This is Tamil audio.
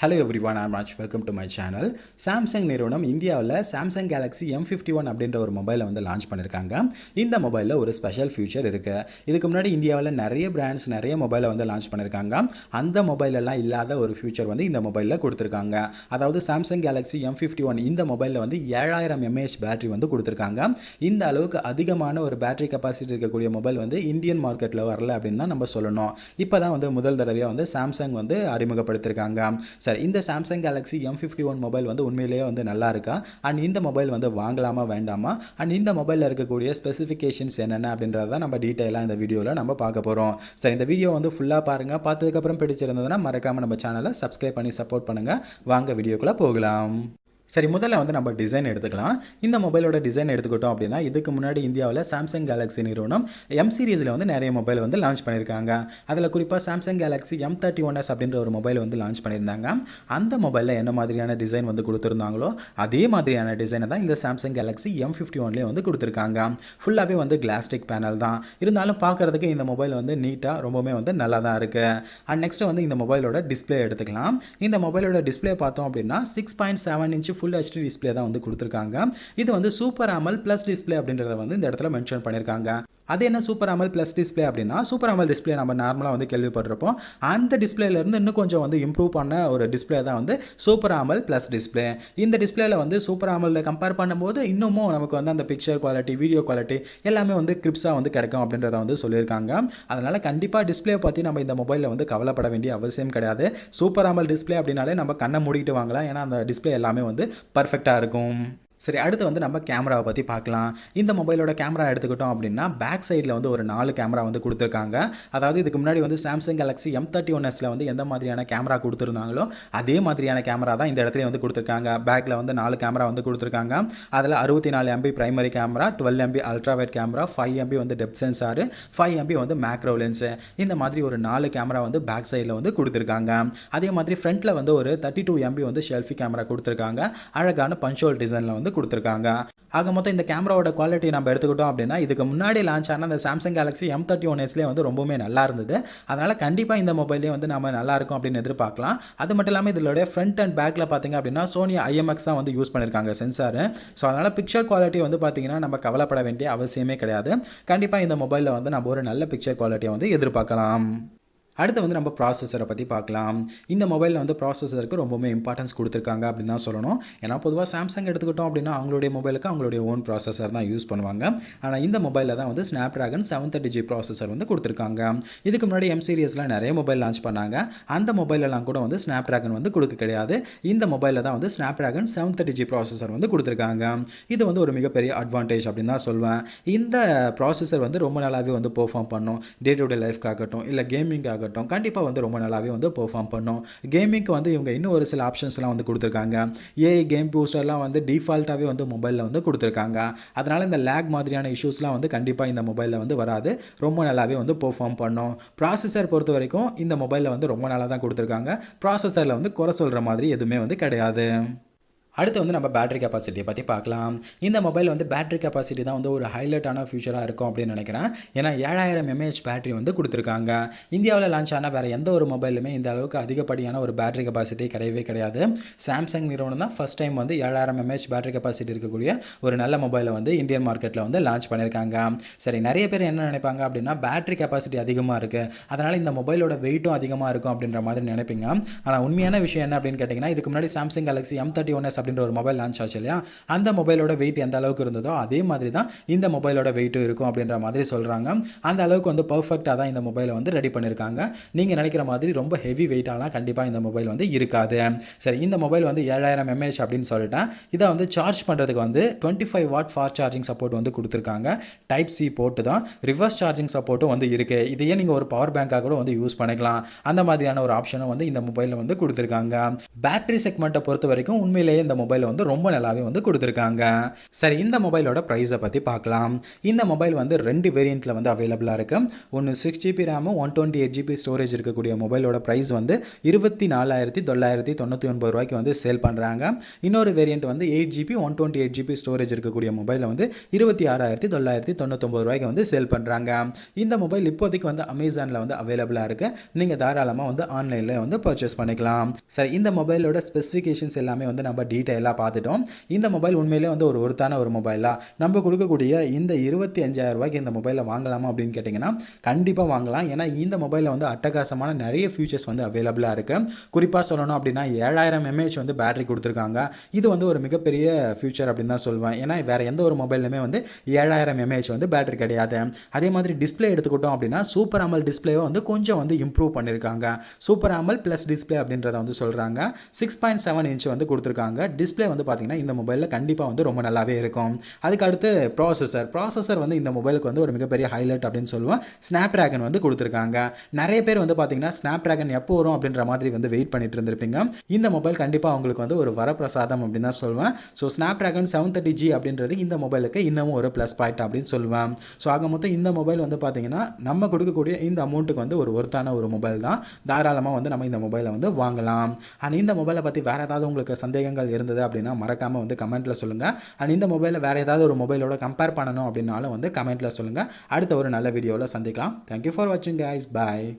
Hello everyone, I'm Raj. Welcome to my channel. Samsung நிறுவனம் இந்தியாவில் Samsung Galaxy M51 அப்படின்ற ஒரு மொபைலை வந்து லான்ச் பண்ணியிருக்காங்க. இந்த மொபைலில் ஒரு ஸ்பெஷல் ஃபியூச்சர் இருக்கு. இதுக்கு முன்னாடி இந்தியாவில் நிறைய பிராண்ட்ஸ் நிறைய மொபைலை வந்து லான்ச் பண்ணியிருக்காங்க. அந்த மொபைலெல்லாம் இல்லாத ஒரு ஃபியூச்சர் வந்து இந்த மொபைலில் கொடுத்துருக்காங்க. அதாவது Samsung Galaxy M51 இந்த மொபைலில் வந்து 7000 mAh பேட்டரி வந்து கொடுத்துருக்காங்க. இந்த அளவுக்கு அதிகமான ஒரு பேட்டரி கெப்பாசிட்டி இருக்கக்கூடிய மொபைல் வந்து இந்தியன் மார்க்கெட்டில் வரல அப்படின்னு தான் நம்ம சொல்லணும். இப்போ தான் வந்து முதல் தடவையாக வந்து சாம்சங் வந்து அறிமுகப்படுத்தியிருக்காங்க. இந்த Samsung Galaxy M51 மொபைல் வந்து உண்மையிலேயே வந்து நல்லா இருக்கா அண்ட் இந்த மொபைல் வந்து வாங்கலாமா வேண்டாமா அண்ட் இந்த மொபைலில் இருக்கக்கூடிய ஸ்பெசிஃபிகேஷன்ஸ் என்னென்ன அப்படின்றத நம்ம டீட்டெயிலாக இந்த வீடியோவில் நம்ம பார்க்க போகிறோம். இந்த வீடியோ வந்து ஃபுல்லாக பாருங்கள். பார்த்ததுக்கப்புறம் பிடிச்சிருந்ததுன்னா மறக்காமல் நம்ம சேனலை சப்ஸ்கிரைப் பண்ணி சப்போர்ட் பண்ணுங்கள். வாங்க வீடியோக்குள்ளே போகலாம். முதல்ல வந்து நம்ம டிசைன் எடுத்துக்கலாம். இந்த மொபைலோட டிசைன் எடுத்துக்கிட்டோம் அப்படின்னா இதுக்கு முன்னாடி இந்தியாவில் Samsung Galaxy நிறுவனம் M சீரிஸில் வந்து நிறைய மொபைல் வந்து லான்ச் பண்ணியிருக்காங்க. அதில் குறிப்பாக Samsung Galaxy M31s அப்படின்ற ஒரு மொபைல் வந்து லான்ச் பண்ணியிருந்தாங்க. அந்த மொபைலில் என்ன மாதிரியான டிசைன் வந்து கொடுத்துருந்தாங்களோ அதே மாதிரியான டிசைனை தான் இந்த Samsung Galaxy M51லேயே வந்து கொடுத்துருக்காங்க. ஃபுல்லாகவே வந்து கிளாஸ்டிக் பேனல் தான். இருந்தாலும் பார்க்குறதுக்கு இந்த மொபைல் வந்து நீட்டாக ரொம்பவுமே வந்து நல்லா தான் இருக்குது. அண்ட் நெக்ஸ்ட் வந்து இந்த மொபைலோட டிஸ்பிளே எடுத்துக்கலாம். இந்த மொபைலோட டிஸ்பிளே பார்த்தோம் அப்படின்னா 6.7 இன்ச் ஃபுல் HD டிஸ்பிளே தான் வந்து கொடுத்துருக்காங்க. இது வந்து சூப்பர் AMOLED ப்ளஸ் டிஸ்பிளே அப்படின்றத வந்து இந்த இடத்துல மென்ஷன் பண்ணியிருக்காங்க. அது என்ன சூப்பர் AMOLED ப்ளஸ் டிஸ்பிளே அப்படின்னா, சூப்பர் AMOLED டிஸ்பிளே நம்ம நார்மலாக வந்து கேள்விப்பட்டிருப்போம். அந்த டிஸ்பிளேலேருந்து இன்னும் கொஞ்சம் வந்து இம்ப்ரூவ் பண்ண ஒரு டிஸ்பிளே தான் வந்து சூப்பர் AMOLED ப்ளஸ் டிஸ்பிளே. இந்த டிஸ்பிளேல வந்து சூப்பர் AMOLED கம்பேர் பண்ணும்போது இன்னமும் நமக்கு வந்து அந்த பிக்சர் குவாலிட்டி, வீடியோ குவாலிட்டி எல்லாமே வந்து கிரிப்ஸாக வந்து கிடைக்கும் அப்படின்றத வந்து சொல்லியிருக்காங்க. அதனால் கண்டிப்பாக டிஸ்பிளே பற்றி நம்ம இந்த மொபைலில் வந்து கவலைப்பட வேண்டிய அவசியம் கிடையாது. சூப்பர் AMOLED டிஸ்பிளே அப்படின்னாலே நம்ம கண்ணை மூடிட்டு வாங்கலாம். ஏன்னா அந்த டிஸ்பிளே எல்லாமே வந்து பர்ஃபெக்டாக இருக்கும். அடுத்து வந்து நம்ம கேமராவை பற்றி பார்க்கலாம். இந்த மொபைலோட கேமரா எடுத்துக்கிட்டோம் அப்படின்னா பேக் சைடில் வந்து ஒரு 4 கேமரா வந்து கொடுத்துருக்காங்க. அதாவது இதுக்கு முன்னாடி வந்து Samsung Galaxy M31sல வந்து எந்த மாதிரியான கேமரா கொடுத்துருந்தாங்களோ அதே மாதிரியான கேமரா தான் இந்த இடத்துல வந்து கொடுத்துருக்காங்க. பேக்கில் வந்து 4 கேமரா வந்து கொடுத்துருக்காங்க. அதில் 64 MB primary camera, 12 MB ultra wide camera, 5 MB வந்து டெப்த் சென்சார், 5 MB வந்து மேக்ரோ லென்ஸு, இந்த மாதிரி ஒரு 4 கேமரா வந்து பேக் சைடில் வந்து கொடுத்துருக்காங்க. அதே மாதிரி ஃப்ரண்ட்டில் வந்து ஒரு 32 MB வந்து ஷெல்ஃபி கேமரா கொடுத்துருக்காங்க. அழகான பஞ்சுவல் டிசைனில் வந்து கொடுத்துருக்காங்க. ஆக மொத்தம் இந்த கேமராவோட குவாலிட்டி நம்ம எடுத்துக்கிட்டோம் அப்படின்னா இதுக்கு முன்னாடி லான்ச் ஆன அந்த Samsung Galaxy M31sலேயே வந்து ரொம்பவுமே நல்லா இருந்தது. அதனால் கண்டிப்பாக இந்த மொபைல்லேயே வந்து நம்ம நல்லா இருக்கும் அப்படின்னு எதிர்பார்க்கலாம். அது மட்டும் இல்லாமல் இதோட ஃப்ரண்ட் அண்ட் பேக்கில் பார்த்தீங்க அப்படின்னா Sony IMX தான் வந்து யூஸ் பண்ணியிருக்காங்க சென்சார். அதனால் பிக்சர் குவாலிட்டி வந்து பார்த்தீங்கன்னா நம்ம கவலைப்பட வேண்டிய அவசியமே கிடையாது. கண்டிப்பாக இந்த மொபைலில் வந்து நம்ம ஒரு நல்ல பிக்சர் குவாலிட்டியை வந்து எதிர்பார்க்கலாம். அடுத்து வந்து நம்ம ப்ராசஸரை பற்றி பார்க்கலாம். இந்த மொபைலில் வந்து ப்ராசஸருக்கு ரொம்பவுமே இம்பார்ட்டன்ஸ் கொடுத்துருக்காங்க அப்படின்னு தான் சொல்லணும். ஏன்னா பொதுவாக சாம்சங் எடுத்துக்கிட்டோம் அப்படின்னா அவங்களுடைய மொபைலுக்கு அவங்களுடைய ஓன் ப்ராசஸர் தான் யூஸ் பண்ணுவாங்க. ஆனால் இந்த மொபைலில் தான் வந்து Snapdragon 730G ப்ராசஸர் வந்து கொடுத்துருக்காங்க. இதுக்கு முன்னாடி M சீரிஸில் நிறைய மொபைல் லான்ச் பண்ணாங்க. அந்த மொபைலெல்லாம் கூட வந்து Snapdragon வந்து கொடுக்க கிடையாது. இந்த மொபைலில் தான் வந்து Snapdragon 730G ப்ராசஸர் வந்து கொடுத்துருக்காங்க. இது வந்து ஒரு மிகப்பெரிய அட்வான்டேஜ் அப்படின்னு தான் சொல்வேன். இந்த ப்ராசஸர் வந்து ரொம்ப நல்லாவே வந்து பெர்ஃபார்ம் பண்ணும். டே டு டே லைஃப்காகட்டும் இல்லை கேமிங்காகட்டும் கண்டிப்பாக வந்து ரொம்ப நல்லாவே வந்து பெர்ஃபார்ம் பண்ணும். கேமிங்க்கு வந்து இவங்க இன்னும் ஒரு சில ஆப்ஷன்ஸ்லாம் வந்து கொடுத்துருக்காங்க. ஏஐ கேம் பூஸ்டர்லாம் வந்து டிஃபால்ட்டாகவே வந்து மொபைலில் வந்து கொடுத்துருக்காங்க. அதனால் இந்த லேக் மாதிரியான இஷ்யூஸ்லாம் வந்து கண்டிப்பாக இந்த மொபைலில் வந்து வராது. ரொம்ப நல்லாவே வந்து பெர்ஃபார்ம் பண்ணும். ப்ராசஸர் பொறுத்த வரைக்கும் இந்த மொபைலில் வந்து ரொம்ப நல்லா தான் கொடுத்துருக்காங்க. ப்ராசஸரில் வந்து குறை சொல்கிற மாதிரி எதுவுமே வந்து கிடையாது. அடுத்து வந்து நம்ம பேட்டரி கெப்பாசிட்டியை பற்றி பார்க்கலாம். இந்த மொபைல் வந்து பேட்டரி கெப்பாசிட்டி தான் வந்து ஒரு ஹைலைட்டான ஃபியூச்சராக இருக்கும் அப்படின்னு நினைக்கிறேன். ஏன்னா 7000 mAh பேட்டரி வந்து கொடுத்துருக்காங்க. இந்தியாவில் லான்ச் ஆனால் வேறு எந்த ஒரு மொபைலுமே இந்த அளவுக்கு அதிகப்படியான ஒரு பேட்டரி கெப்பாசிட்டி கிடையவே கிடையாது. சாம்சங் நிறுவனம் தான் ஃபஸ்ட் டைம் வந்து 7000 mAh பேட்டரி கெப்பாசிட்டி இருக்கக்கூடிய ஒரு நல்ல மொபைலை வந்து இந்தியன் மார்க்கெட்டில் வந்து லான்ச் பண்ணியிருக்காங்க. நிறைய பேர் என்ன நினைப்பாங்க அப்படின்னா பேட்டரி கெப்பாசிட்டி அதிகமாக இருக்குது, அதனால் இந்த மொபைலோட வெயிட்டும் அதிகமாக இருக்கும் அப்படின்ற மாதிரி நினைப்பீங்க. ஆனால் உண்மையான விஷயம் என்ன அப்படின்னு கேட்டிங்கன்னா இதுக்கு முன்னாடி Samsung Galaxy M31s அப்படின்ற ஒரு மொபைல் லான்ச் ஆச்சு இல்லையா, அந்த மொபைலோட வெயிட் எந்த அளவுக்கு இருந்ததோ அதே மாதிரி தான் இந்த மொபைலோட வெயிட்டும் இருக்கும் அப்படின்ற மாதிரி சொல்கிறாங்க. அந்த அளவுக்கு வந்து பர்ஃபெக்டாக தான் இந்த மொபைலை வந்து ரெடி பண்ணியிருக்காங்க. நீங்கள் நினைக்கிற மாதிரி ரொம்ப ஹெவி வெயிட்டாலாம் கண்டிப்பாக இந்த மொபைல் வந்து இருக்காது. இந்த மொபைல் வந்து 7000 mAh அப்படின்னு சொல்லிட்டேன். இதை வந்து சார்ஜ் பண்ணுறதுக்கு வந்து 25 வாட் ஃபாஸ்ட் சார்ஜிங் சப்போர்ட் வந்து கொடுத்துருக்காங்க. டைப் சி போட்டு தான் ரிவர்ஸ் சார்ஜிங் சப்போர்ட்டும் வந்து இருக்குது. இதையே நீங்கள் ஒரு பவர் பேங்காக கூட வந்து யூஸ் பண்ணிக்கலாம். அந்த மாதிரியான ஒரு ஆப்ஷனும் வந்து இந்த மொபைலில் வந்து கொடுத்துருக்காங்க. பேட்டரி செக்மெண்ட்டை பொறுத்த வரைக்கும் உண்மையிலேயே இந்த மொபைலை வந்து ரொம்ப நல்லாவே வந்து கொடுத்துருக்காங்க. சரி, இந்த மொபைலோட ப்ரைஸை பற்றி பார்க்கலாம். இந்த மொபைல் வந்து 2 வேரியண்ட்டில் வந்து அவைலபிளாக இருக்குது. ஒன்று 6GB ரேமும் 128GB ஸ்டோரேஜ் இருக்கக்கூடிய மொபைலோட ப்ரைஸ் வந்து 24,999 ரூபாய்க்கு வந்து சேல் பண்ணுறாங்க. இன்னொரு வேரியண்ட் வந்து 8GB 128GB ஸ்டோரேஜ் இருக்கக்கூடிய மொபைலை வந்து 26,999 ரூபாய்க்கு வந்து சேல் பண்ணுறாங்க. இந்த மொபைல் இப்போதைக்கு வந்து அமேசானில் வந்து அவைலபிளாக இருக்குது. நீங்கள் தாராளமாக வந்து ஆன்லைனில் வந்து பர்ச்சேஸ் பண்ணிக்கலாம். சரி, இந்த மொபைலோட ஸ்பெசிஃபிகேஷன்ஸ் எல்லாமே வந்து நம்ம டீட்டெயிலாக பார்த்துட்டோம். இந்த மொபைல் உண்மையிலே வந்து ஒரு ஒருத்தான ஒரு மொபைலா நம்ம கொடுக்கக்கூடிய இந்த 25,000 ரூபாய்க்கு இந்த மொபைலை வாங்கலாமா அப்படின்னு கேட்டிங்கன்னா கண்டிப்பாக வாங்கலாம். ஏன்னா இந்த மொபைலில் வந்து அட்டகாசமான நிறைய ஃபியூச்சர்ஸ் வந்து அவைலபிளாக இருக்குது. குறிப்பாக சொல்லணும் அப்படின்னா 7000 mAh வந்து பேட்டரி கொடுத்துருக்காங்க. இது வந்து ஒரு மிகப்பெரிய ஃபியூச்சர் அப்படின்னு தான் சொல்லுவேன். ஏன்னா வேறு எந்த ஒரு மொபைலுமே வந்து 7000 mAh வந்து பேட்டரி கிடையாது. அதே மாதிரி டிஸ்பிளே எடுத்துக்கிட்டோம் அப்படின்னா சூப்பர் AMOLED டிஸ்பிளேவை வந்து கொஞ்சம் வந்து இம்ப்ரூவ் பண்ணியிருக்காங்க. சூப்பர் AMOLED ப்ளஸ் டிஸ்பிளே அப்படின்றத வந்து சொல்கிறாங்க. 6.7 இன்ச் வந்து கொடுத்துருக்காங்க. டிஸ்பிளே வந்து பார்த்தீங்கன்னா இந்த மொபைலில் கண்டிப்பாக வந்து ரொம்ப நல்லாவே இருக்கும். அதுக்கு அடுத்து ப்ராசஸர் வந்து இந்த மொபைலுக்கு வந்து ஒரு மிகப்பெரிய ஹைலைட் அப்படின்னு சொல்லுவோம். ஸ்னாப்டிராகன் வந்து கொடுத்துருக்காங்க. நிறைய பேர் வந்து பார்த்தீங்கன்னா ஸ்னாப்டிராகன் எப்போ வரும் அப்படின்ற மாதிரி வந்து வெயிட் பண்ணிட்டு இருந்திருப்பீங்க. இந்த மொபைல் கண்டிப்பாக உங்களுக்கு வந்து ஒரு வரப்பிரசாதம் அப்படின்னு தான் சொல்லுவேன். ஸோ ஸ்னாப்டிராகன் 730G அப்படின்றது இந்த மொபைலுக்கு இன்னமும் ஒரு ப்ளஸ் பாயிண்ட் அப்படின்னு சொல்லுவேன். ஸோ ஆக மொத்தம் இந்த மொபைல் வந்து பார்த்தீங்கன்னா நம்ம கொடுக்கக்கூடிய இந்த அமௌண்ட்டுக்கு வந்து ஒரு ஒர்த்தான ஒரு மொபைல் தான். தாராளமாக வந்து நம்ம இந்த மொபைலை வந்து வாங்கலாம். அண்ட் இந்த மொபைலை பற்றி வேறு ஏதாவது உங்களுக்கு சந்தேகங்கள் இருந்தது அப்படின்னா மறக்காமல் வந்து கமெண்ட்டில் சொல்லுங்கள். அண்ட் இந்த மொபைலை வேறு ஏதாவது ஒரு மொபைலோட கம்பேர் பண்ணணும் அப்படின்னாலும் வந்து கமெண்ட்டில் சொல்லுங்கள். அடுத்த ஒரு நல்ல வீடியோவில் சந்திக்கலாம். தேங்க்யூ ஃபார் வாட்சிங் கைஸ். பாய்.